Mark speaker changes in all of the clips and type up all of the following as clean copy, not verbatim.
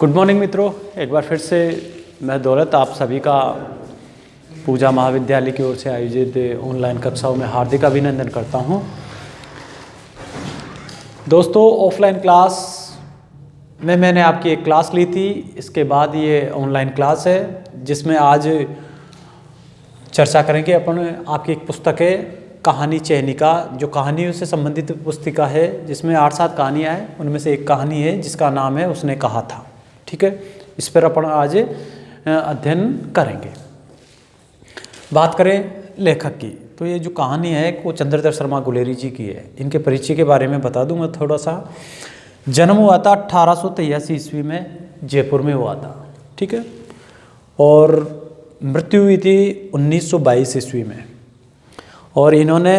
Speaker 1: Good morning मित्रों, एक बार फिर से मैं दौलत आप सभी का पूजा महाविद्यालय की ओर से आयोजित ऑनलाइन कक्षाओं में हार्दिक अभिनंदन करता हूं। दोस्तों, ऑफलाइन क्लास में मैंने आपकी एक क्लास ली थी, इसके बाद ये ऑनलाइन क्लास है जिसमें आज चर्चा करेंगे अपन आपकी एक पुस्तक है कहानी चयनिका, जो कहानियों से संबंधित पुस्तिका है जिसमें 8-7 कहानियाँ हैं। उनमें से एक कहानी है जिसका नाम है उसने कहा था। ठीक है, इस पर अपन आज अध्ययन करेंगे। बात करें लेखक की, तो ये जो कहानी है वो चंद्रधर शर्मा गुलेरी जी की है। इनके परिचय के बारे में बता दूं मैं थोड़ा सा। जन्म हुआ था 1883 ईस्वी में, जयपुर में हुआ था। ठीक है, और मृत्यु हुई थी 1922 ईस्वी में। और इन्होंने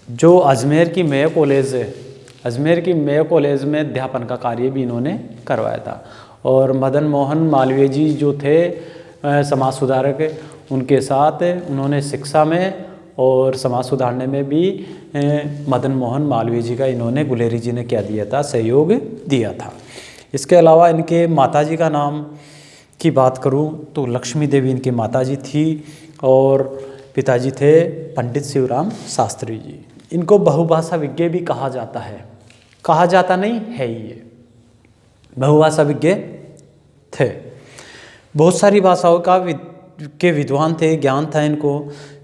Speaker 1: जो अजमेर की मेयो कॉलेज है, अजमेर की मेयो कॉलेज में अध्यापन का कार्य भी इन्होंने करवाया था। और मदन मोहन मालवीय जी जो थे समाज सुधारक, उनके साथ उन्होंने शिक्षा में और समाज सुधारने में भी मदन मोहन मालवीय जी का इन्होंने गुलेरी जी ने क्या दिया था, सहयोग दिया था। इसके अलावा इनके माताजी का नाम की बात करूं तो लक्ष्मी देवी इनकी माताजी थी और पिताजी थे पंडित शिवराम शास्त्री जी। इनको बहुभाषा विज्ञ भी कहा जाता है, कहा जाता नहीं है ही, ये बहुभाषा विज्ञ थे। बहुत सारी भाषाओं के विद्वान थे, ज्ञान था इनको,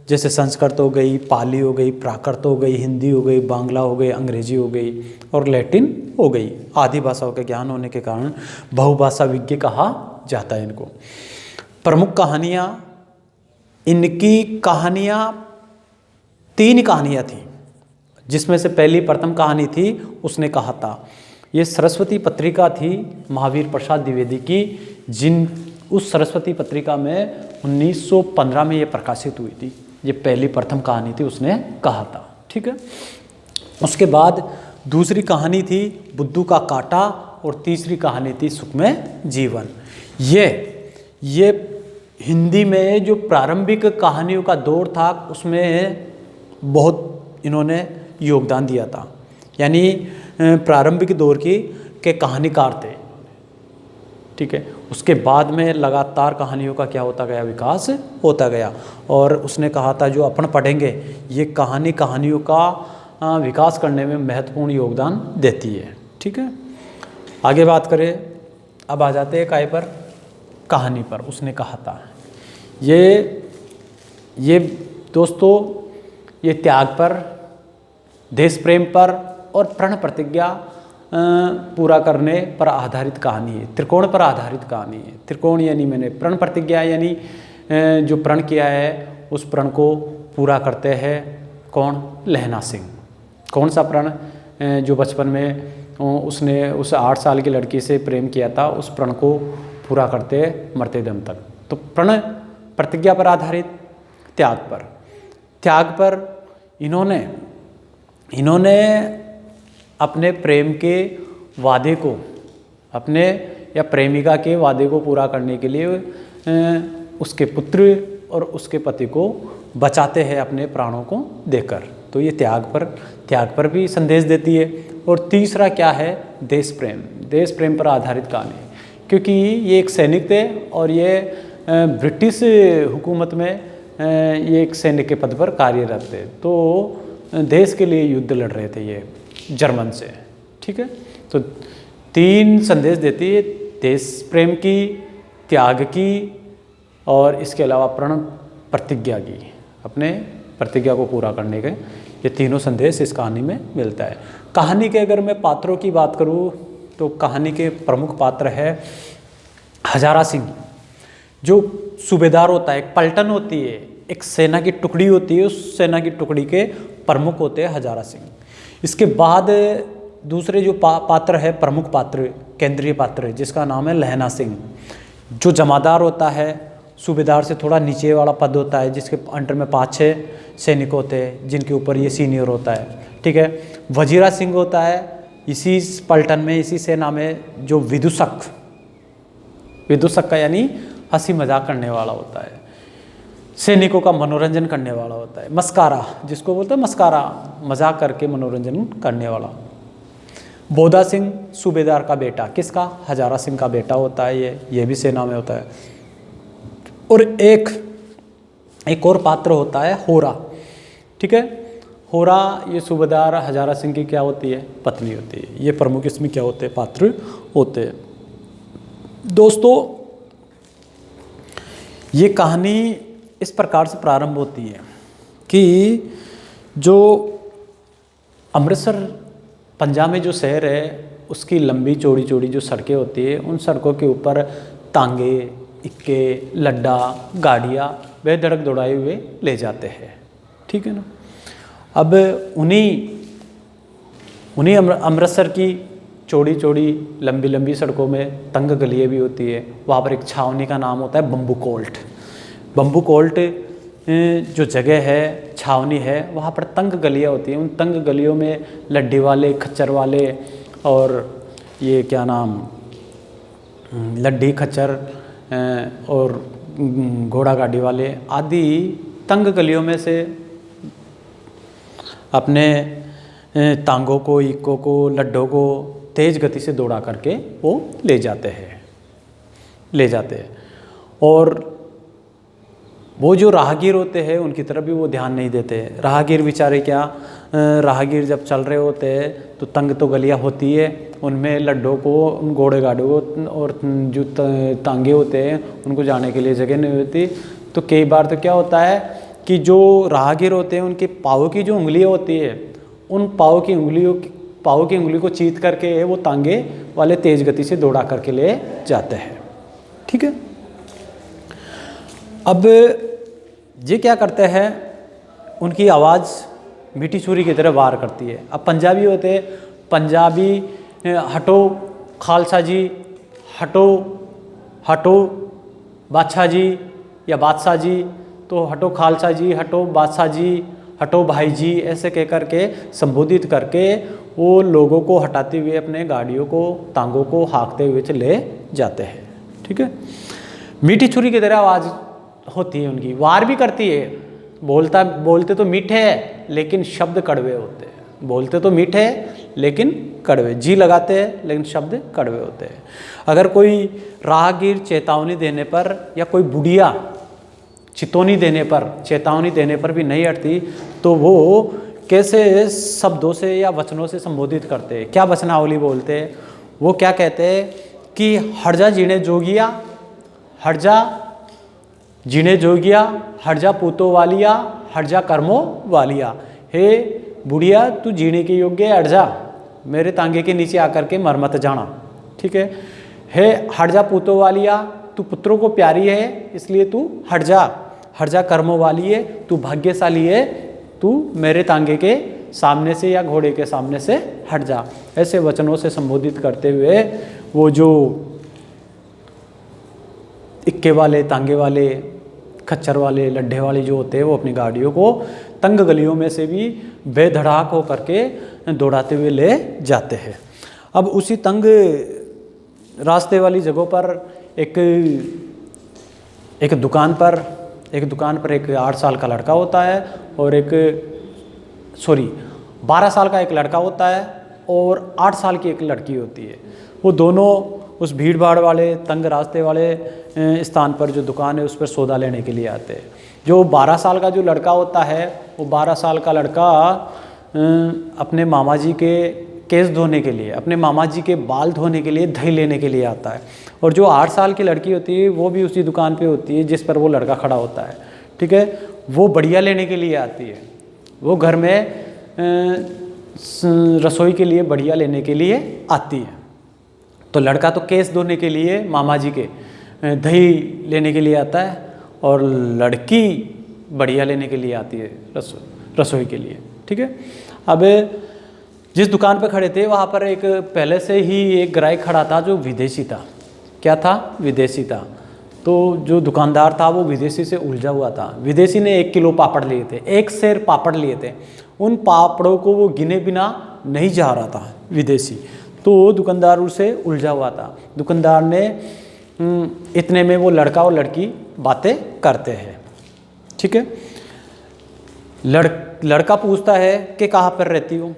Speaker 1: जैसे संस्कृत हो गई, पाली हो गई, प्राकृत हो गई, हिंदी हो गई, बांग्ला हो गई, अंग्रेजी हो गई और लैटिन हो गई। आदि भाषाओं के ज्ञान होने के कारण बहुभाषा विज्ञ कहा जाता है इनको। प्रमुख कहानियाँ, इनकी कहानियाँ 3 कहानियाँ थी, जिसमें से पहली प्रथम कहानी थी उसने कहा था। ये सरस्वती पत्रिका थी महावीर प्रसाद द्विवेदी की, उस सरस्वती पत्रिका में 1915 में ये प्रकाशित हुई थी। ये पहली प्रथम कहानी थी, उसने कहा था। ठीक है, उसके बाद दूसरी कहानी थी बुद्धू का कांटा और तीसरी कहानी थी सुखमय जीवन। ये हिंदी में जो प्रारंभिक कहानियों का दौर था उसमें बहुत इन्होंने योगदान दिया था, यानी प्रारंभिक दौर के कहानीकार थे। ठीक है, उसके बाद में लगातार कहानियों का क्या होता गया, विकास होता गया। और उसने कहा था जो अपन पढ़ेंगे ये कहानियों का विकास करने में महत्वपूर्ण योगदान देती है। ठीक है, आगे बात करें, अब आ जाते हैं काय पर, कहानी पर। उसने कहा था ये दोस्तों, ये त्याग पर, देश प्रेम पर और प्रण प्रतिज्ञा पूरा करने पर आधारित कहानी है। त्रिकोण पर आधारित कहानी है। त्रिकोण यानी मैंने प्रण प्रतिज्ञा, यानी जो प्रण किया है उस प्रण को पूरा करते हैं कौन, लहना सिंह। कौन सा प्रण, जो बचपन में उसने उस 8 साल की लड़की से प्रेम किया था, उस प्रण को पूरा करते मरते दम तक। तो प्रण प्रतिज्ञा पर आधारित, त्याग पर इन्होंने अपने प्रेम के वादे को, अपने या प्रेमिका के वादे को पूरा करने के लिए उसके पुत्र और उसके पति को बचाते हैं अपने प्राणों को देकर। तो ये त्याग पर भी संदेश देती है। और तीसरा क्या है, देश प्रेम पर आधारित कहानी, क्योंकि ये एक सैनिक थे और ये ब्रिटिश हुकूमत में ये एक सैनिक के पद पर कार्यरत थे। तो देश के लिए युद्ध लड़ रहे थे ये जर्मन से। ठीक है, तो 3 संदेश देती है, देश प्रेम की, त्याग की और इसके अलावा प्रण प्रतिज्ञा की, अपने प्रतिज्ञा को पूरा करने के, ये तीनों संदेश इस कहानी में मिलता है। कहानी के अगर मैं पात्रों की बात करूँ तो कहानी के प्रमुख पात्र है हजारा सिंह, जो सूबेदार होता है, एक पलटन होती है, एक सेना की टुकड़ी होती है, उस सेना की टुकड़ी के प्रमुख होते हैं हजारा सिंह। इसके बाद दूसरे जो पात्र है, प्रमुख पात्र, केंद्रीय पात्र, जिसका नाम है लहना सिंह, जो जमादार होता है, सूबेदार से थोड़ा नीचे वाला पद होता है, जिसके अंडर में 5-6 सैनिक होते हैं, जिनके ऊपर ये सीनियर होता है। ठीक है, वजीरा सिंह होता है इसी पलटन में, इसी सेना में, जो विदूषक का यानी हंसी मजाक करने वाला होता है, सैनिकों का मनोरंजन करने वाला होता है। मस्कारा, जिसको बोलते हैं मस्कारा, मजाक करके मनोरंजन करने वाला। बोधा सिंह सूबेदार का बेटा, किसका? हजारा सिंह का बेटा होता है ये भी सेना में होता है। और एक और पात्र होता है होरा, ठीक है। होरा ये सूबेदार हजारा सिंह की क्या होती है? पत्नी होती है। ये प्रमुख इसमें क्या होते हैं? पात्र होते हैं। दोस्तों ये कहानी इस प्रकार से प्रारंभ होती है कि जो अमृतसर पंजाब में जो शहर है उसकी लंबी चौड़ी चौड़ी जो सड़कें होती है, उन सड़कों के ऊपर तांगे, इक्के, लड्डा, गाड़ियाँ बेधड़क दौड़ाए हुए ले जाते हैं, ठीक है ना। अब उन्हीं अमृतसर की चौड़ी चौड़ी लंबी लंबी सड़कों में तंग गलियाँ भी होती है। वहाँ पर एक छावनी का नाम होता है बम्बू कोल्ट। बम्बू कोल्ट जो जगह है, छावनी है, वहाँ पर तंग गलियाँ होती हैं। उन तंग गलियों में लड्डी वाले, खच्चर वाले और ये क्या नाम, लड्डी, खच्चर और घोड़ा गाड़ी वाले आदि तंग गलियों में से अपने तांगों को, इक्कों को, लड्डों को तेज़ गति से दौड़ा करके वो ले जाते हैं। और वो जो राहगीर होते हैं उनकी तरफ भी वो ध्यान नहीं देते। राहगीर बेचारे क्या, राहगीर जब चल रहे होते हैं तो तंग तो गलियाँ होती है, उनमें लड्डों को, उन घोड़े गाड़ियों को और जो तांगे होते हैं उनको जाने के लिए जगह नहीं होती। तो कई बार तो क्या होता है कि जो राहगीर होते हैं उनके पाँव की जो उंगलियाँ होती है, उन पाँव की उंगली को चीत करके वो तांगे वाले तेज़ गति से दौड़ा करके ले जाते हैं, ठीक है। अब ये क्या करते हैं, उनकी आवाज़ मीठी छुरी की तरह वार करती है। अब पंजाबी होते हैं, पंजाबी हटो खालसा जी, हटो बादशाह जी या बादशाह जी, तो हटो खालसा जी, हटो बादशाह जी, हटो भाई जी, ऐसे कह करके संबोधित करके वो लोगों को हटाते हुए अपने गाड़ियों को, तांगों को हाँकते हुए चले जाते हैं, ठीक है। मीठी छुरी की तरह आवाज़ होती है उनकी, वार भी करती है। बोलते तो मीठे हैं लेकिन शब्द कड़वे होते हैं। बोलते तो मीठे हैं लेकिन कड़वे, जी लगाते हैं लेकिन शब्द कड़वे होते हैं। अगर कोई राहगीर चेतावनी देने पर या कोई बुढ़िया चेतावनी देने पर भी नहीं हटती तो वो कैसे शब्दों से या वचनों से संबोधित करते हैं, क्या वचनावली बोलते हैं। वो क्या कहते हैं कि हट जा जीने जोगिया, हट जा जीने जोगिया, हट जा पूतो वालिया, हट जा कर्मों वालिया। हे बुढ़िया तू जीने के योग्य है, हट जा, मेरे तांगे के नीचे आकर के मर मत जाना, ठीक है। हे हट जा पूतो वालिया, तू पुत्रों को प्यारी है इसलिए तू हट जा कर्मों वाली है, तू भाग्यशाली है, तू मेरे तांगे के सामने से या घोड़े के सामने से हट जा। ऐसे वचनों से संबोधित करते हुए वो जो इक्के वाले, तांगे वाले, खच्चर वाले, लड्ढे वाले जो होते हैं वो अपनी गाड़ियों को तंग गलियों में से भी बेधड़ाक हो करके दौड़ाते हुए ले जाते हैं। अब उसी तंग रास्ते वाली जगहों पर एक दुकान पर एक 8 साल का लड़का होता है और 12 साल का एक लड़का होता है और 8 साल की एक लड़की होती है। वो दोनों उस भीड़ भाड़ वाले तंग रास्ते वाले स्थान पर जो दुकान है उस पर सौदा लेने के लिए आते हैं। जो 12 साल का जो लड़का होता है वो 12 साल का लड़का अपने मामा जी के केस धोने के लिए, अपने मामा जी के बाल धोने के लिए दही लेने के लिए आता है। और जो 8 साल की लड़की होती है वो भी उसी दुकान पे होती है जिस पर वो लड़का खड़ा होता है, ठीक है। वो बढ़िया लेने के लिए आती है, वो घर में रसोई के लिए बढ़िया लेने के लिए आती है। तो लड़का तो केस धोने के लिए मामा जी के दही लेने के लिए आता है और लड़की बढ़िया लेने के लिए आती है रसोई के लिए, ठीक है। अब जिस दुकान पर खड़े थे वहाँ पर एक पहले से ही एक ग्राहक खड़ा था जो विदेशी था। क्या था? विदेशी था। तो जो दुकानदार था वो विदेशी से उलझा हुआ था। विदेशी ने 1 किलो पापड़ लिए थे, 1 सेर पापड़ लिए थे। उन पापड़ों को वो गिने बिना नहीं जा रहा था विदेशी, तो दुकानदार उससे उलझा हुआ था। दुकानदार ने इतने में वो लड़का और लड़की बातें करते हैं, ठीक है। लड़का पूछता है कि कहाँ पर रहती हो,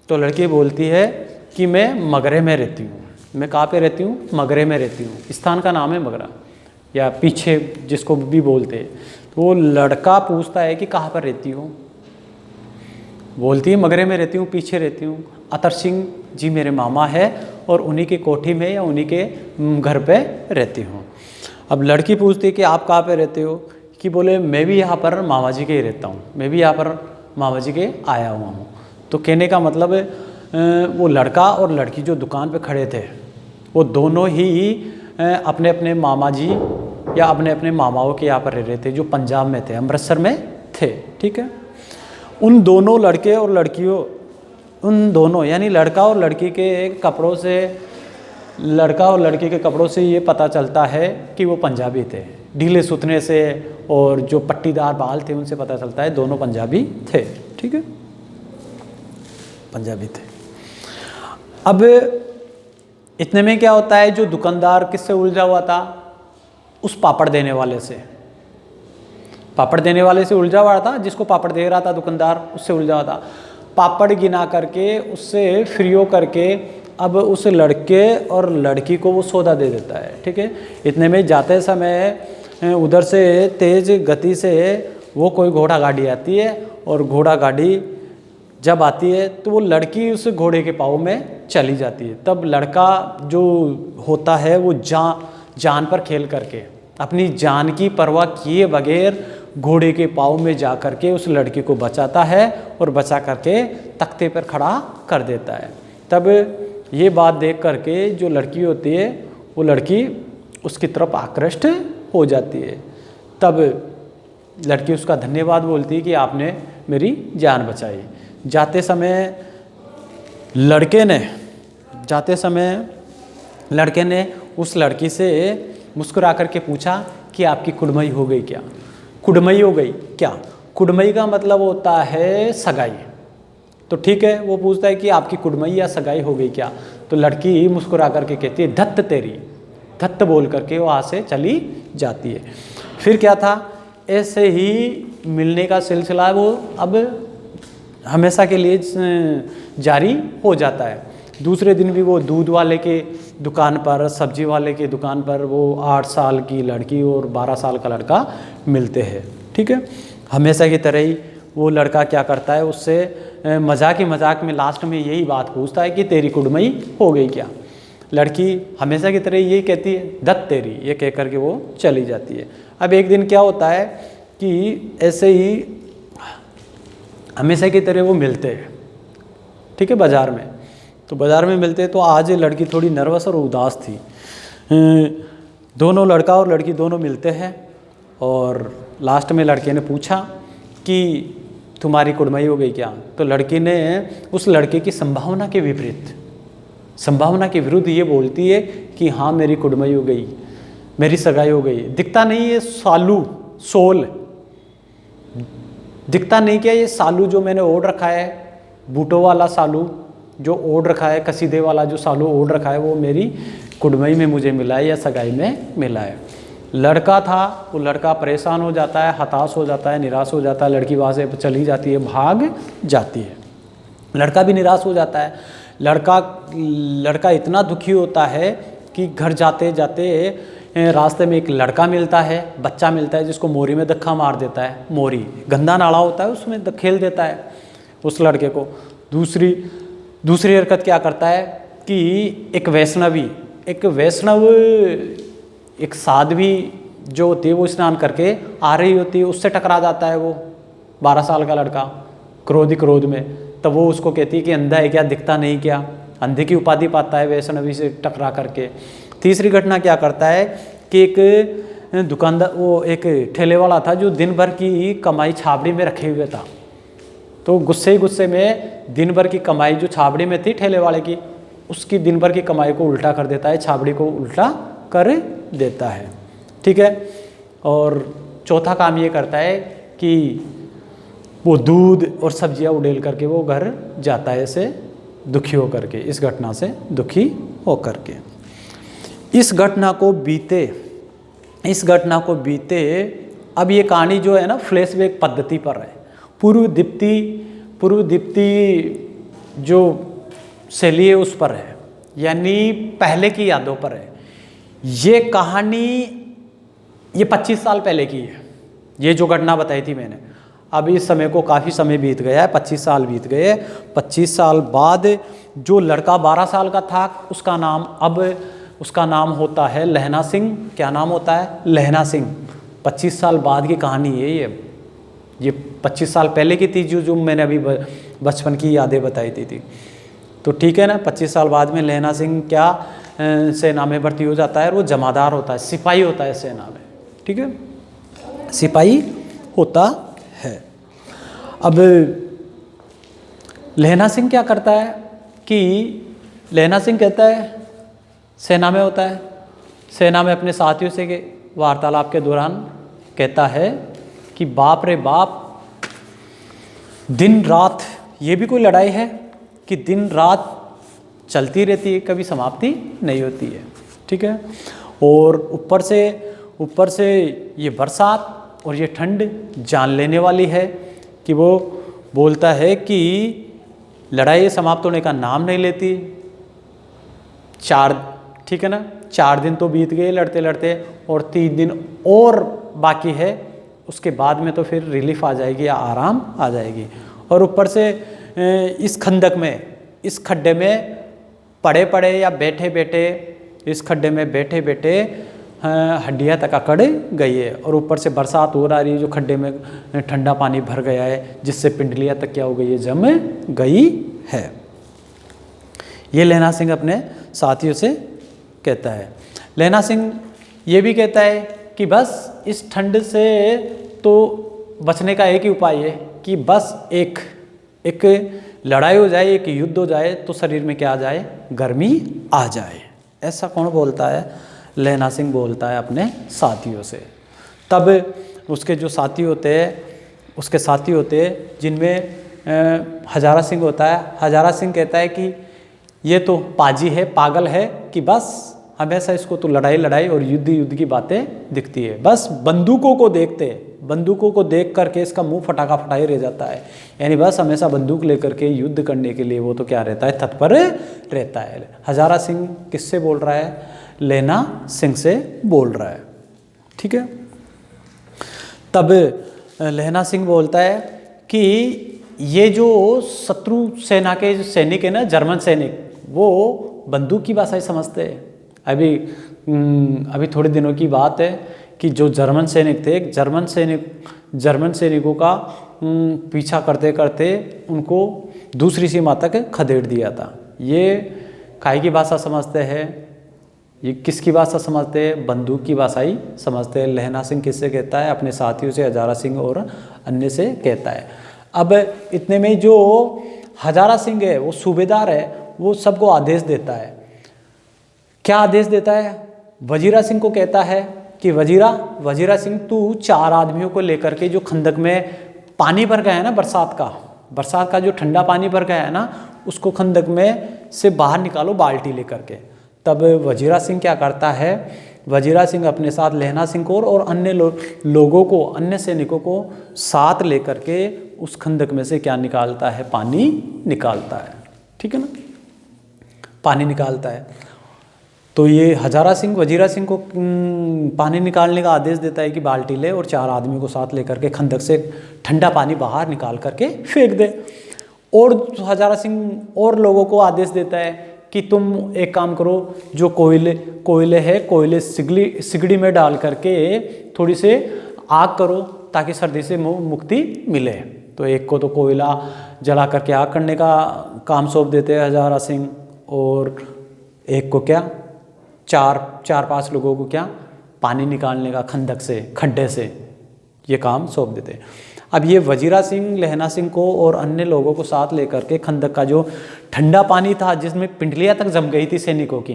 Speaker 1: तो लड़की बोलती है कि मैं मगरे में रहती हूँ। मैं कहाँ पे रहती हूँ? मगरे में रहती हूँ। स्थान का नाम है मगरा, या पीछे जिसको भी बोलते हैं। तो वो लड़का पूछता है कि कहाँ पर रहती हूँ? बोलती है मगरे में रहती हूँ, पीछे रहती हूँ। अतर सिंह जी मेरे मामा है और उन्हीं के कोठी में या उन्हीं के घर पे रहती हूँ। अब लड़की पूछती है कि आप कहाँ पे रहते हो? कि बोले मैं भी यहाँ पर मामा जी के ही रहता हूँ, मैं भी यहाँ पर मामा जी के आया हुआ हूँ। तो कहने का मतलब वो लड़का और लड़की जो दुकान पे खड़े थे वो दोनों ही अपने अपने मामा जी या अपने अपने मामाओं के यहाँ पर रह रहे थे, जो पंजाब में थे, अमृतसर में थे। ठीक है। उन दोनों लड़के और लड़कियों, उन दोनों यानी लड़का और लड़की के कपड़ों से, लड़का और लड़की के कपड़ों से ये पता चलता है कि वो पंजाबी थे। ढीले सुथने से और जो पट्टीदार बाल थे उनसे पता चलता है दोनों पंजाबी थे। ठीक है, पंजाबी थे। अब इतने में क्या होता है, जो दुकानदार किससे उलझा हुआ था? उस पापड़ देने वाले से, पापड़ देने वाले से उलझा हुआ था। जिसको पापड़ दे रहा था दुकानदार, उससे उलझा हुआ था। पापड़ गिना करके उससे फ्री करके अब उस लड़के और लड़की को वो सौदा दे देता है। ठीक है। इतने में जाते समय उधर से तेज गति से वो कोई घोड़ा गाड़ी आती है, और घोड़ा गाड़ी जब आती है तो वो लड़की उस घोड़े के पाँव में चली जाती है। तब लड़का जो होता है वो जान पर खेल करके, अपनी जान की परवाह किए बगैर घोड़े के पाँव में जा करके उस लड़की को बचाता है और बचा करके तख्ते पर खड़ा कर देता है। तब ये बात देख करके जो लड़की होती है वो लड़की उसकी तरफ आकृष्ट हो जाती है। तब लड़की उसका धन्यवाद बोलती है कि आपने मेरी जान बचाई। जाते समय लड़के ने उस लड़की से मुस्कुरा करके पूछा कि आपकी कुड़मई हो गई क्या? कुड़मई हो गई क्या? कुड़मई का मतलब होता है सगाई। तो ठीक है, वो पूछता है कि आपकी कुड़मई या सगाई हो गई क्या? तो लड़की मुस्कुरा करके कहती है धत्त तेरी, धत्त बोल करके वहाँ से चली जाती है। फिर क्या था, ऐसे ही मिलने का सिलसिला वो अब हमेशा के लिए जारी हो जाता है। दूसरे दिन भी वो दूध वाले के दुकान पर, सब्जी वाले के दुकान पर वो 8 साल की लड़की और 12 साल का लड़का मिलते हैं। ठीक है। हमेशा की तरह ही वो लड़का क्या करता है, उससे मजाक में लास्ट में यही बात पूछता है कि तेरी कुड़मई हो गई क्या? लड़की हमेशा की तरह यही कहती है दत्त तेरी, ये कह करके वो चली जाती है। अब एक दिन क्या होता है कि ऐसे ही हमेशा की तरह वो मिलते हैं। ठीक है, बाज़ार में। तो बाज़ार में मिलते हैं तो आज लड़की थोड़ी नर्वस और उदास थी। दोनों लड़का और लड़की दोनों मिलते हैं और लास्ट में लड़के ने पूछा कि तुम्हारी कुड़मई हो गई क्या? तो लड़की ने उस लड़के की संभावना के विरुद्ध ये बोलती है कि हाँ मेरी कुड़मई हो गई, मेरी सगाई हो गई। दिखता नहीं है सोल दिखता नहीं क्या ये सालू जो मैंने ओढ़ रखा है, बूटों वाला सालू जो ओढ़ रखा है, कसीदे वाला जो सालू ओढ़ रखा है, वो मेरी कुड़मई में मुझे मिला है या सगाई में मिला है। लड़का था, वो लड़का परेशान हो जाता है, हताश हो जाता है, निराश हो जाता है। लड़की वहाँ से चली जाती है, भाग जाती है। लड़का भी निराश हो जाता है। लड़का इतना दुखी होता है कि घर जाते जाते रास्ते में एक लड़का मिलता है, बच्चा मिलता है, जिसको मोरी में धक्का मार देता है। मोरी गंदा नाला होता है, उसमें खेल देता है उस लड़के को। दूसरी हरकत क्या करता है कि एक साध्वी जो होती है वो स्नान करके आ रही होती है, उससे टकरा जाता है वो 12 साल का लड़का क्रोध में। तब वो उसको कहती है कि अंधा है क्या, दिखता नहीं क्या? अंधे की उपाधि पाता है वैष्णवी से टकरा करके। तीसरी घटना क्या करता है कि एक दुकानदार, वो एक ठेले वाला था जो दिन भर की कमाई छाबड़ी में रखे हुए था। तो गुस्से में दिन भर की कमाई जो छाबड़ी में थी ठेले वाले की, उसकी दिन भर की कमाई को उल्टा कर देता है, छाबड़ी को उल्टा कर देता है। ठीक है। और चौथा काम ये करता है कि वो दूध और सब्जियां उड़ेल करके वो घर जाता है, ऐसे दुखी हो करके, इस घटना से दुखी हो करके। इस घटना को बीते अब ये कहानी जो है ना फ्लैशबैक पद्धति पर है। पूर्व दीप्ति जो शैली उस पर है, यानी पहले की यादों पर है। ये कहानी ये 25 साल पहले की है, ये जो घटना बताई थी मैंने। अब इस समय को काफ़ी समय बीत गया है, 25 साल बीत गए। 25 साल बाद जो लड़का 12 साल का था उसका नाम होता है लहना सिंह। क्या नाम होता है? लहना सिंह। 25 साल बाद की कहानी है ये 25 साल पहले की थी जो मैंने अभी बचपन की यादें बताई थी। तो ठीक है ना, 25 साल बाद में लहना सिंह क्या सेना में भर्ती हो जाता है और वो जमादार होता है, सिपाही होता है सेना में। ठीक है, सिपाही होता है। अब लहना सिंह क्या करता है कि लहना सिंह कहता है, सेना में होता है, सेना में अपने साथियों से वार्तालाप के दौरान कहता है कि बाप रे बाप, दिन रात ये भी कोई लड़ाई है कि दिन रात चलती रहती है, कभी समाप्ति नहीं होती है। ठीक है, और ऊपर से ये बरसात और ये ठंड जान लेने वाली है कि वो बोलता है कि लड़ाई समाप्त होने का नाम नहीं लेती। ठीक है ना, 4 दिन तो बीत गए लड़ते लड़ते और 3 दिन और बाकी है, उसके बाद में तो फिर रिलीफ आ जाएगी या आराम आ जाएगी। और ऊपर से इस खड्डे में पड़े या बैठे इस खड्डे में बैठे हड्डियाँ तक अकड़ गई है, और ऊपर से बरसात हो रही है, जो खड्डे में ठंडा पानी भर गया है, जिससे पिंडलियाँ तक क्या हो गई है, जम गई है। ये लहना सिंह अपने साथियों से कहता है। लहना सिंह ये भी कहता है कि बस इस ठंड से तो बचने का एक ही उपाय है कि बस एक लड़ाई हो जाए, एक युद्ध हो जाए तो शरीर में क्या आ जाए, गर्मी आ जाए। ऐसा कौन बोलता है? लहना सिंह बोलता है अपने साथियों से। तब उसके जो साथी होते हैं जिनमें हजारा सिंह होता है। हजारा सिंह कहता है कि ये तो पाजी है, पागल है कि बस हमेशा इसको तो लड़ाई और युद्ध की बातें दिखती है। बस बंदूकों को देख करके इसका मुंह फटा ही रह जाता है। यानी बस हमेशा बंदूक लेकर के युद्ध करने के लिए वो तो क्या रहता है, तत्पर रहता है। हजारा सिंह किससे बोल रहा है? लहना सिंह से बोल रहा है। ठीक है, तब लहना सिंह बोलता है कि ये जो शत्रु सेना के सैनिक है ना, जर्मन सैनिक, वो बंदूक की भाषा ही समझते हैं। अभी थोड़े दिनों की बात है कि जो जर्मन सैनिक थे, जर्मन सैनिकों का पीछा करते करते उनको दूसरी सीमा तक खदेड़ दिया था। ये काय की भाषा समझते हैं, ये किसकी भाषा समझते हैं? बंदूक की भाषा ही समझते हैं। लहना सिंह किससे कहता है? अपने साथियों से, हजारा सिंह और अन्य से कहता है। अब इतने में जो हजारा सिंह है, वो सूबेदार है, वो सबको आदेश देता है। क्या आदेश देता है? वजीरा सिंह को कहता है कि वजीरा सिंह, तू 4 आदमियों को लेकर के, जो खंदक में पानी भर गया है ना, बरसात का जो ठंडा पानी भर गया है ना, उसको खंदक में से बाहर निकालो बाल्टी लेकर के। तब वजीरा सिंह क्या करता है? वजीरा सिंह अपने साथ लहना सिंह को और अन्य लोगों को, अन्य सैनिकों को साथ लेकर के उस खंदक में से क्या निकालता है? पानी निकालता है। ठीक है ना, पानी निकालता है। तो ये हजारा सिंह वजीरा सिंह को पानी निकालने का आदेश देता है कि बाल्टी ले और 4 आदमियों को साथ लेकर के खंदक से ठंडा पानी बाहर निकाल करके फेंक दे। और हजारा सिंह और लोगों को आदेश देता है कि तुम एक काम करो, जो कोयले सिगड़ी में डाल करके थोड़ी से आग करो ताकि सर्दी से मुक्ति मिले। तो एक को तो कोयला जला करके आग करने का काम सौंप देते हैं हजारा सिंह, और एक को क्या, 4-5 लोगों को क्या, पानी निकालने का खड्डे से ये काम सौंप देते हैं। अब ये वजीरा सिंह लहना सिंह को और अन्य लोगों को साथ लेकर के खंदक का जो ठंडा पानी था, जिसमें पिंडलियाँ तक जम गई थी सैनिकों की,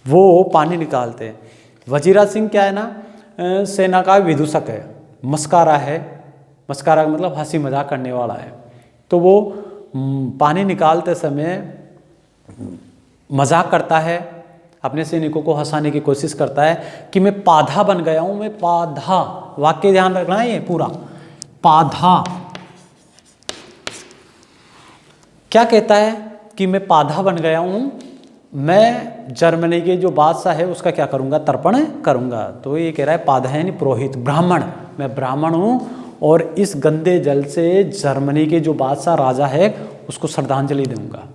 Speaker 1: वो पानी निकालते हैं। वजीरा सिंह क्या है ना, सेना का विदूषक है, मस्कारा का मतलब हंसी मजाक करने वाला है। तो वो पानी निकालते समय मजाक करता है, अपने सैनिकों को हंसाने की कोशिश करता है कि मैं पाधा बन गया हूँ, मैं पाधा, वाक्य ध्यान रखना है, ये पूरा पाधा। क्या कहता है कि मैं पाधा बन गया हूँ, मैं जर्मनी के जो बादशाह है उसका क्या करूँगा, तर्पण करूँगा। तो ये कह रहा है पाधा यानी पुरोहित, ब्राह्मण, मैं ब्राह्मण हूँ और इस गंदे जल से जर्मनी के जो बादशाह राजा है उसको श्रद्धांजलि दूंगा।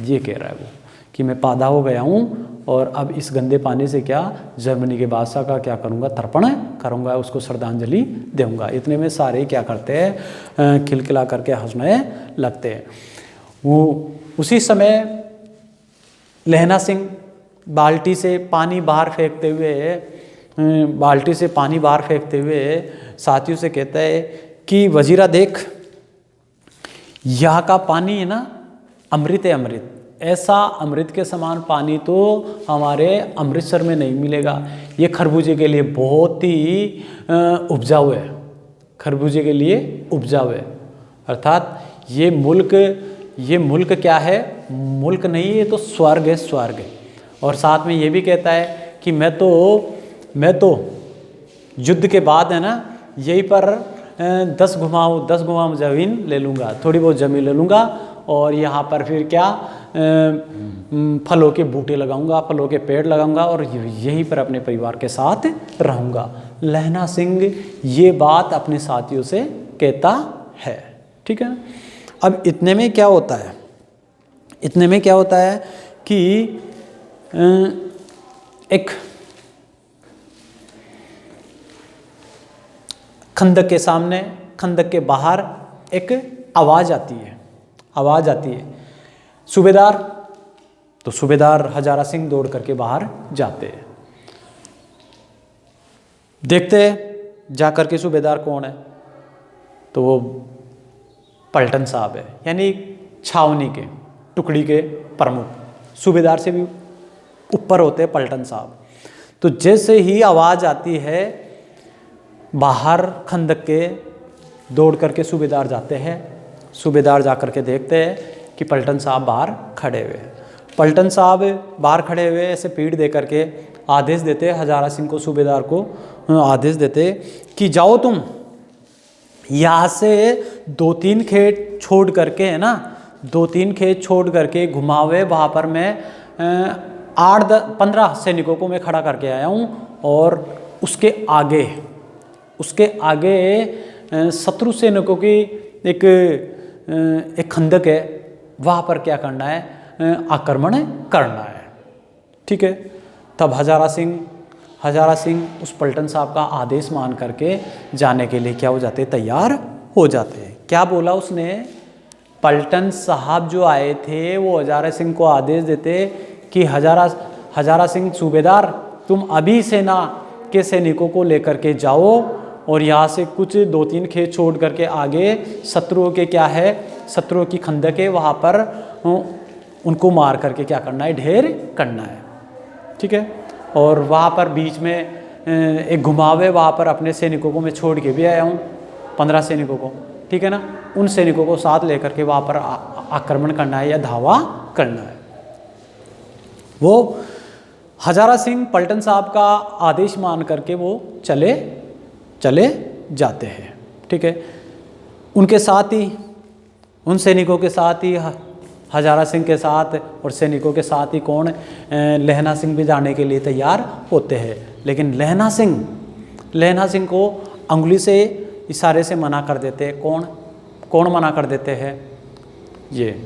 Speaker 1: ये कह रहा है वो कि मैं पाधा हो गया हूँ और अब इस गंदे पानी से क्या जर्मनी के बादशाह का क्या करूँगा, तर्पण करूँगा, उसको श्रद्धांजलि दूंगा। इतने में सारे क्या करते हैं, खिलखिला करके हंसने लगते हैं। वो उसी समय लहना सिंह बाल्टी से पानी बाहर फेंकते हुए साथियों से कहता है कि वजीरा देख, यहाँ का पानी है ना अमृत है, अमृत, ऐसा अमृत के समान पानी तो हमारे अमृतसर में नहीं मिलेगा। ये खरबूजे के लिए बहुत ही उपजाऊ है, खरबूजे के लिए उपजाऊ है। अर्थात ये मुल्क क्या है, मुल्क नहीं, ये तो स्वर्ग है, स्वर्ग है। और साथ में ये भी कहता है कि मैं तो युद्ध के बाद है ना यहीं पर 10 घुमाऊ ज़मीन ले लूँगा, थोड़ी बहुत ज़मीन ले लूँगा और यहाँ पर फिर क्या फलों के बूटे लगाऊंगा, फलों के पेड़ लगाऊंगा और यहीं पर अपने परिवार के साथ रहूँगा। लहना सिंह ये बात अपने साथियों से कहता है, ठीक है। अब इतने में क्या होता है कि एक खंदक के सामने, खंदक के बाहर एक आवाज़ आती है, सूबेदार। तो सूबेदार हजारा सिंह दौड़ करके बाहर जाते हैं, देखते हैं जा करके सूबेदार कौन है, तो वो पलटन साहब है, यानी छावनी के टुकड़ी के प्रमुख, सूबेदार से भी ऊपर होते हैं पलटन साहब। तो जैसे ही आवाज़ आती है बाहर खंदक के, दौड़ करके सूबेदार जाते हैं। सूबेदार जा करके देखते हैं कि पलटन साहब बाहर खड़े हुए हैं। पलटन साहब बाहर खड़े हुए ऐसे पीठ दे करके आदेश देते, हजारा सिंह को, सूबेदार को आदेश देते कि जाओ तुम यहाँ से 2-3 खेत छोड़ करके, है ना, 2-3 खेत छोड़ करके घुमावे, वहाँ पर मैं 8-15 सैनिकों को मैं खड़ा करके आया हूँ और उसके आगे शत्रु सैनिकों की एक खंदक है, वहाँ पर क्या करना है, आक्रमण करना है, ठीक है। तब हजारा सिंह उस पलटन साहब का आदेश मान करके जाने के लिए क्या हो जाते, तैयार हो जाते हैं। क्या बोला उसने, पलटन साहब जो आए थे वो हजारा सिंह को आदेश देते कि हजारा सिंह सूबेदार, तुम अभी सेना के सैनिकों को लेकर के जाओ और यहाँ से कुछ 2-3 खेत छोड़ करके आगे शत्रुओं के क्या है, शत्रुओं की खंदक है, वहाँ पर उनको मार करके क्या करना है, ढेर करना है, ठीक है। और वहाँ पर बीच में एक घुमाव है, वहाँ पर अपने सैनिकों को मैं छोड़ के भी आया हूँ, 15 सैनिकों को, ठीक है ना। उन सैनिकों को साथ लेकर के वहाँ पर आक्रमण करना है या धावा करना है। वो हजारा सिंह पलटन साहब का आदेश मान करके वो चले जाते हैं, ठीक है। उनके साथ ही, उन सैनिकों के साथ ही हजारा सिंह के साथ और सैनिकों के साथ ही कौन, लहना सिंह भी जाने के लिए तैयार होते हैं। लेकिन लहना सिंह को अंगुली से, इशारे से मना कर देते हैं। कौन मना कर देते हैं, ये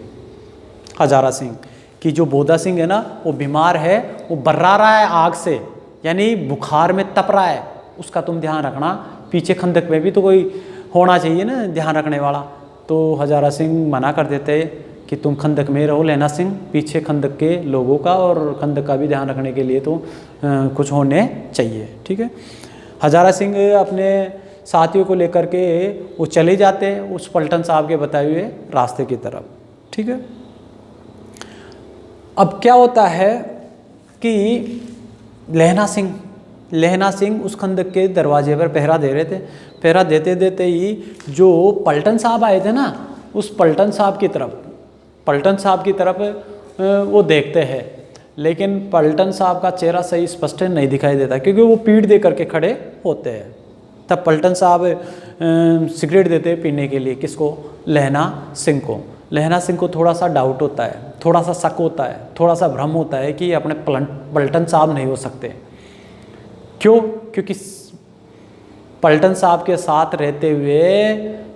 Speaker 1: हजारा सिंह कि जो बोधा सिंह है ना वो बीमार है, वो बर्रा रहा है आग से, यानी बुखार में तप रहा है, उसका तुम ध्यान रखना। पीछे खंदक में भी तो कोई होना चाहिए ना ध्यान रखने वाला। तो हजारा सिंह मना कर देते कि तुम खंदक में रहो लहना सिंह, पीछे खंदक के लोगों का और खंदक का भी ध्यान रखने के लिए तो कुछ होने चाहिए, ठीक है। हजारा सिंह अपने साथियों को लेकर के वो चले जाते हैं उस पलटन साहब के बताए हुए रास्ते की तरफ, ठीक है। अब क्या होता है कि लहना सिंह उस खंदक के दरवाजे पर पहरा दे रहे थे। पहरा देते देते ही जो पलटन साहब आए थे ना, उस पलटन साहब की तरफ वो देखते हैं, लेकिन पलटन साहब का चेहरा सही स्पष्ट नहीं दिखाई देता क्योंकि वो पीठ दे करके खड़े होते हैं। तब पलटन साहब सिगरेट देते हैं पीने के लिए, किसको, लहना सिंह को। लहना सिंह को थोड़ा सा डाउट होता है, थोड़ा सा शक होता है, थोड़ा सा भ्रम होता है कि ये अपने पलटन साहब नहीं हो सकते। क्यों? क्योंकि पलटन साहब के साथ रहते हुए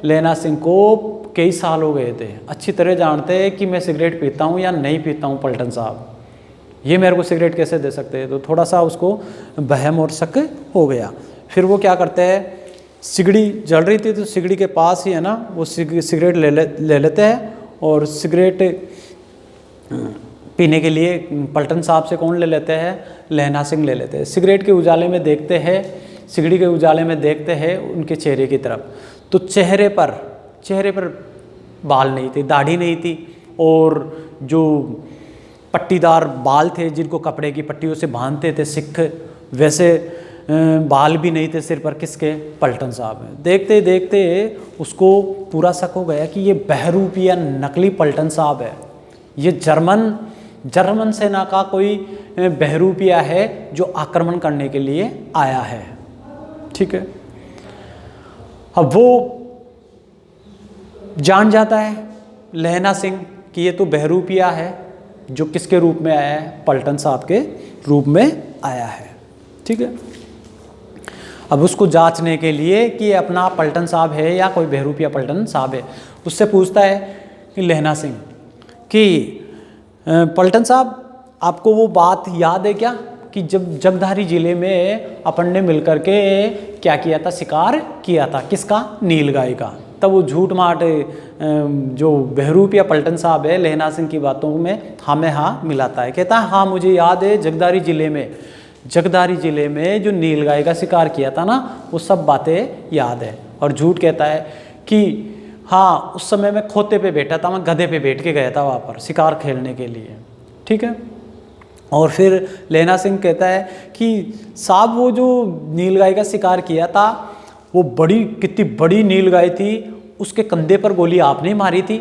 Speaker 1: लैला सिंह को कई साल हो गए थे, अच्छी तरह जानते हैं कि मैं सिगरेट पीता हूँ या नहीं पीता हूँ पलटन साहब, ये मेरे को सिगरेट कैसे दे सकते हैं। तो थोड़ा सा उसको वहम और शक हो गया। फिर वो क्या करते हैं, सिगड़ी जल रही थी तो सिगड़ी के पास ही है ना वो सिगरेट ले लेते हैं, और सिगरेट पीने के लिए पलटन साहब से कौन ले लेते हैं, लैला सिंह ले लेते हैं। सिगरेट के उजाले में देखते हैं, सिगड़ी के उजाले में देखते हैं उनके चेहरे की तरफ, तो चेहरे पर बाल नहीं थे, दाढ़ी नहीं थी, और जो पट्टीदार बाल थे जिनको कपड़े की पट्टियों से बांधते थे सिख, वैसे बाल भी नहीं थे सिर पर, किसके, पलटन साहब में। देखते देखते उसको पूरा शक हो गया कि ये बहरूपिया नकली पलटन साहब है, ये जर्मन सेना का कोई बहरूपिया है जो आक्रमण करने के लिए आया है। ठीक है, अब वो जान जाता है लैला सिंह कि ये तो बहरूपिया है जो किसके रूप में आया है, पलटन साहब के रूप में आया है। ठीक है, अब उसको जांचने के लिए कि अपना पलटन साहब है या कोई बहरूपिया पलटन साहब है, उससे पूछता है कि लैला सिंह कि पलटन साहब आपको वो बात याद है क्या कि जब जगधारी जिले में अपन ने मिलकर के क्या किया था, शिकार किया था, किसका, नीलगाय का। तब वो झूठ माट जो बहरूपिया पलटन साहब है लैला सिंह की बातों में हाँ मिलाता है, कहता है हाँ मुझे याद है जगधारी जिले में जो नीलगाय का शिकार किया था ना, वो सब बातें याद है। और झूठ कहता है कि हाँ उस समय मैं खोते पे बैठा था, मैं गधे पे बैठ के गया था वहाँ पर शिकार खेलने के लिए। ठीक है, और फिर लैला सिंह कहता है कि साहब वो जो नीलगाय का शिकार किया था वो कितनी बड़ी नीलगाय थी, उसके कंधे पर गोली आपने मारी थी।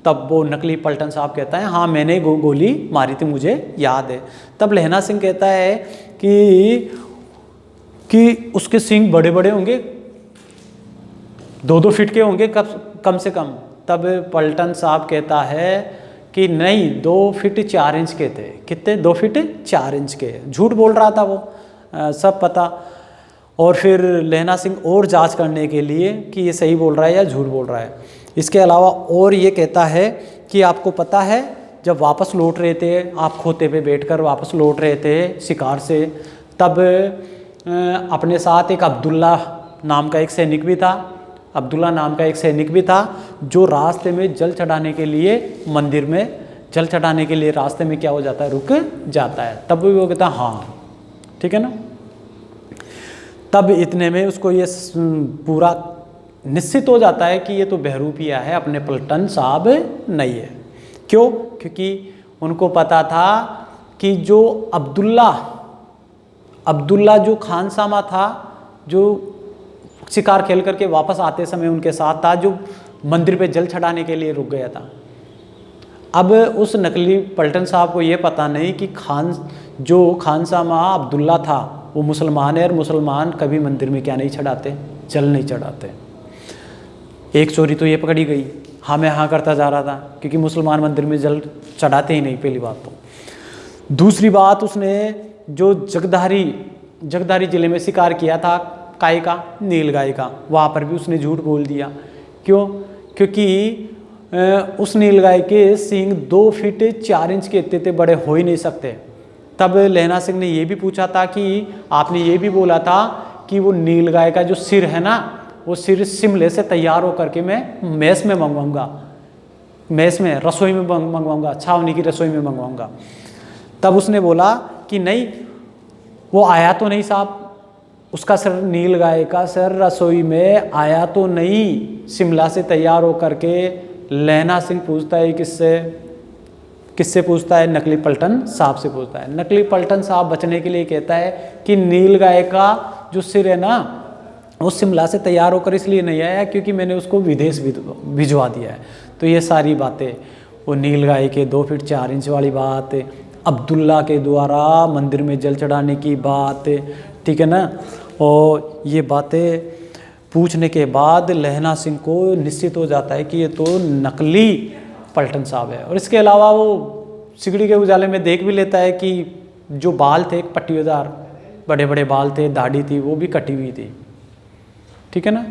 Speaker 1: तब वो नकली पलटन साहब कहता है हाँ मैंने गोली मारी थी, मुझे याद है। तब लैला सिंह कहता है कि उसके सींग बड़े बड़े होंगे, 2-2 फीट के होंगे कम से कम। तब पलटन साहब कहता है कि नहीं, 2 फीट 4 इंच के थे। कितने? 2 फीट 4 इंच के। झूठ बोल रहा था वो, सब पता। और फिर लैला सिंह और जांच करने के लिए कि ये सही बोल रहा है या झूठ बोल रहा है, इसके अलावा और ये कहता है कि आपको पता है जब वापस लौट रहे थे, आप खोते पे बैठकर वापस लौट रहे थे शिकार से, तब अपने साथ एक अब्दुल्ला नाम का एक सैनिक भी था जो रास्ते में जल चढ़ाने के लिए, मंदिर में जल चढ़ाने के लिए रास्ते में क्या हो जाता है, रुक जाता है। तब भी वो कहता है हाँ, ठीक है ना। तब इतने में उसको ये पूरा निश्चित हो जाता है कि ये तो बहरूपिया है, अपने पलटन साहब नहीं है। क्यों? क्योंकि उनको पता था कि जो अब्दुल्ला जो खानसामा था, जो शिकार खेल करके वापस आते समय उनके साथ था, जो मंदिर पे जल चढ़ाने के लिए रुक गया था। अब उस नकली पलटन साहब को ये पता नहीं कि जो खानसामा अब्दुल्ला था वो मुसलमान है, और मुसलमान कभी मंदिर में क्या नहीं चढ़ाते, जल नहीं चढ़ाते। एक चोरी तो ये पकड़ी गई, हाँ मैं हाँ करता जा रहा था, क्योंकि मुसलमान मंदिर में जल चढ़ाते ही नहीं, पहली बात तो। दूसरी बात, उसने जो जगधारी जिले में शिकार किया था काय का, नीलगाय का, वहाँ पर भी उसने झूठ बोल दिया। क्यों? क्योंकि उस नीलगाय के सींग 2 फीट 4 इंच के इतने थे, बड़े हो ही नहीं सकते। तब लैला सिंह ने ये भी पूछा था कि आपने ये भी बोला था कि वो नीलगाय का जो सिर है ना, वो सिर शिमले से तैयार होकर के मैं मेस में मंगवाऊंगा, रसोई में मंगवाऊंगा, छावनी की रसोई में मंगवाऊंगा। तब उसने बोला कि नहीं, वो आया तो नहीं साहब, उसका सर, नीलगाय का सर रसोई में आया तो नहीं, शिमला से तैयार होकर के। लैला सिंह पूछता है किससे पूछता है? नकली पलटन साहब से पूछता है। नकली पलटन साहब बचने के लिए कहता है कि नीलगाय का जो सिर है ना, वो शिमला से तैयार होकर इसलिए नहीं आया क्योंकि मैंने उसको विदेश भिजवा दिया है। तो ये सारी बातें, वो नीलगाय के 2 फीट 4 इंच वाली बात, अब्दुल्ला के द्वारा मंदिर में जल चढ़ाने की बात, ठीक है ना। और ये बातें पूछने के बाद लैला सिंह को निश्चित हो जाता है कि ये तो नकली पलटन साहब है। और इसके अलावा वो सिगड़ी के उजाले में देख भी लेता है कि जो बाल थे एक पट्टीदार बड़े बड़े बाल थे, दाढ़ी थी, वो भी कटी हुई थी, ठीक है ना।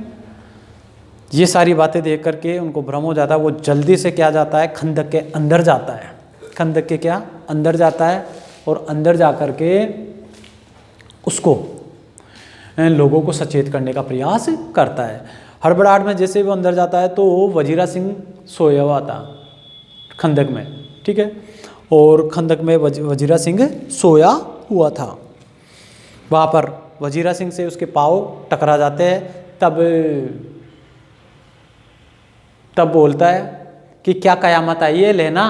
Speaker 1: ये सारी बातें देख करके उनको भ्रम हो जाता है। वो जल्दी से क्या जाता है, खंदक के अंदर जाता है, खंदक के क्या अंदर जाता है और अंदर जा कर के उसको लोगों को सचेत करने का प्रयास करता है। हड़बड़ाहट में जैसे वो अंदर जाता है तो वजीरा सिंह सोया हुआ था खंदक में, ठीक है। और खंदक में वजीरा सिंह सोया हुआ था। वहाँ पर वजीरा सिंह से उसके पाँव टकरा जाते हैं। तब बोलता है कि क्या कयामत आई है लेना।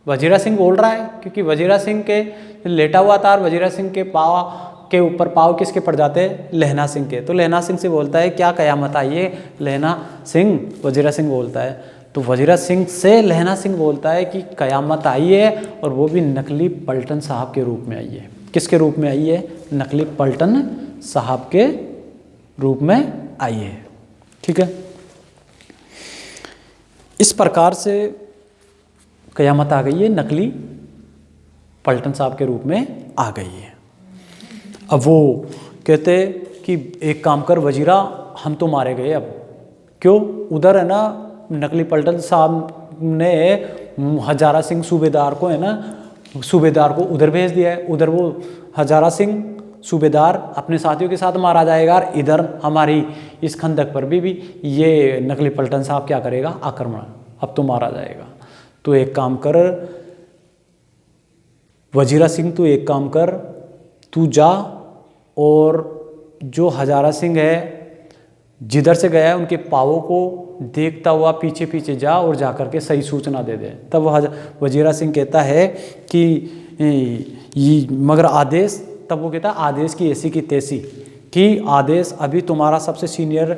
Speaker 1: वजीरा सिंह बोल रहा है क्योंकि वजीरा सिंह के लेटा हुआ था और वजीरा सिंह के पाँव के ऊपर पाँव किसके पड़ जाते हैं, लहना सिंह के। तो लहना सिंह से बोलता है क्या कयामत आई है लहना सिंह, वजीरा सिंह बोलता है। तो वजीरा सिंह से लहना सिंह बोलता है कि कयामत आई है और वो भी नकली पलटन साहब के रूप में आई है। किसके रूप में आई है, नकली पलटन साहब के रूप में आई है, ठीक है। इस प्रकार से कयामत आ गई है, नकली पलटन साहब के रूप में आ गई है। अब वो कहते कि एक काम कर वजीरा, हम तो मारे गए अब, क्यों, उधर है ना नकली पलटन साहब ने हजारा सिंह सूबेदार को है ना, सूबेदार को उधर भेज दिया है। उधर वो हजारा सिंह सूबेदार अपने साथियों के साथ मारा जाएगा और इधर हमारी इस खंदक पर भी ये नकली पलटन साहब क्या करेगा, आक्रमण, अब तो मारा जाएगा। तो एक काम कर वजीरा सिंह, तू एक काम कर, तू जा और जो हजारा सिंह है जिधर से गया है उनके पाँवों को देखता हुआ पीछे पीछे जा और जा करके सही सूचना दे दे। तब वजीरा सिंह कहता है कि मगर आदेश, तब वो कहता है आदेश की ऐसी की तैसी कि आदेश, अभी तुम्हारा सबसे सीनियर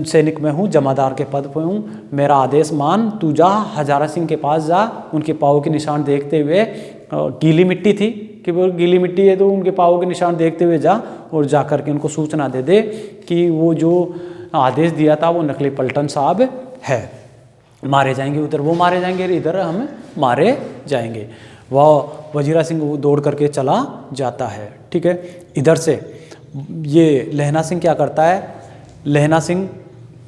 Speaker 1: सैनिक में हूँ, जमादार के पद पर हूँ, मेरा आदेश मान, तू जा हजारा सिंह के पास जा, उनके पाँव के निशान देखते हुए, गीली मिट्टी थी कि वो गीली मिट्टी है तो उनके पाँव के निशान देखते हुए जा और जा करके उनको सूचना दे दे कि वो जो आदेश दिया था वो नकली पलटन साहब है, मारे जाएंगे, उधर वो मारे जाएंगे, इधर हम मारे जाएंगे। वह वजीरा सिंह वो दौड़ करके चला जाता है, ठीक है। इधर से ये लहना सिंह क्या करता है, लहना सिंह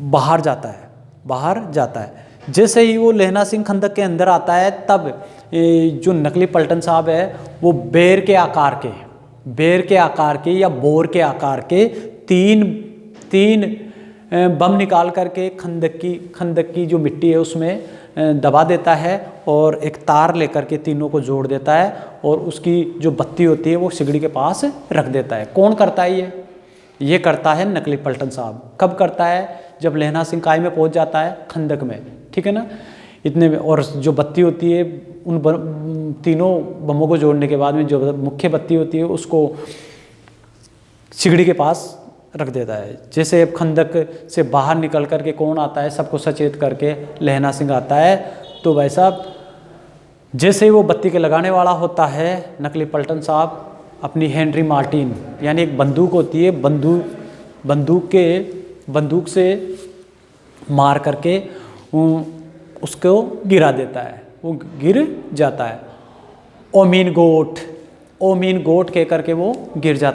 Speaker 1: बाहर जाता है। जैसे ही वो लहना सिंह खंदक के अंदर आता है तब जो नकली पलटन साहब है वो बेर के आकार के या बोर के आकार के तीन बम निकाल करके खंदक की जो मिट्टी है उसमें दबा देता है और एक तार लेकर के तीनों को जोड़ देता है और उसकी जो बत्ती होती है वो सिगड़ी के पास रख देता है। कौन करता है ये करता है नकली पलटन साहब। कब करता है, जब लहना सिंह काय में पहुंच जाता है, खंदक में, ठीक है ना, इतने में। और जो बत्ती होती है उन तीनों बमों को जोड़ने के बाद में जो मुख्य बत्ती होती है उसको सिगड़ी के पास रख देता है। जैसे अब खंदक से बाहर निकल करके कौन आता है, सबको सचेत करके लहना सिंह आता है, तो वैसा जैसे ही वो बत्ती के लगाने वाला होता है, नकली पलटन साहब अपनी हेनरी मार्टिन यानी एक बंदूक होती है, बंदूक से मार करके उसको गिरा देता है, वो गिर जाता है। ओमीन गोट कह करके वो गिर जाता है।